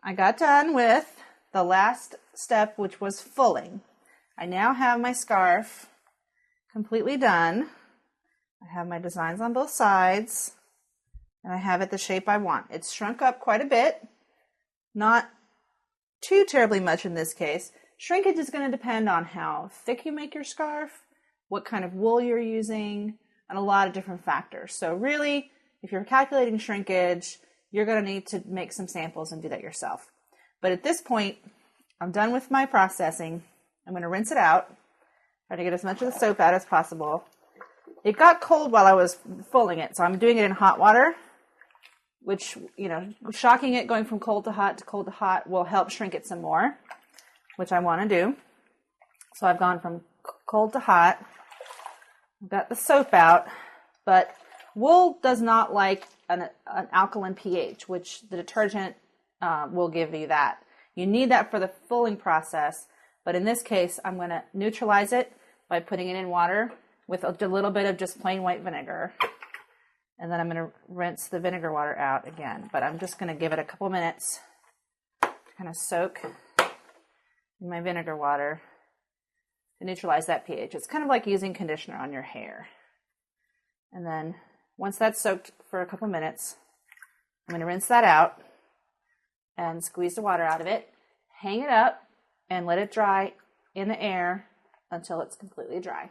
I got done with the last step, which was fulling. I now have my scarf completely done. I have my designs on both sides, and I have it the shape I want. It's shrunk up quite a bit, not too terribly much in this case. Shrinkage is going to depend on how thick you make your scarf, what kind of wool you're using, and a lot of different factors. So really, if you're calculating shrinkage, you're going to need to make some samples and do that yourself. But at this point, I'm done with my processing. I'm going to rinse it out, try to get as much of the soap out as possible. It got cold while I was fulling it, so I'm doing it in hot water, which, shocking it, going from cold to hot will help shrink it some more, which I want to do. So I've gone from cold to hot. I've got the soap out, but wool does not like an alkaline pH, which the detergent will give you that. You need that for the fulling process, but in this case, I'm going to neutralize it by putting it in water with a little bit of just plain white vinegar. And then I'm going to rinse the vinegar water out again, but I'm just going to give it a couple minutes to kind of soak in my vinegar water to neutralize that pH. It's kind of like using conditioner on your hair. And then once that's soaked for a couple minutes, I'm going to rinse that out and squeeze the water out of it, hang it up, and let it dry in the air until it's completely dry.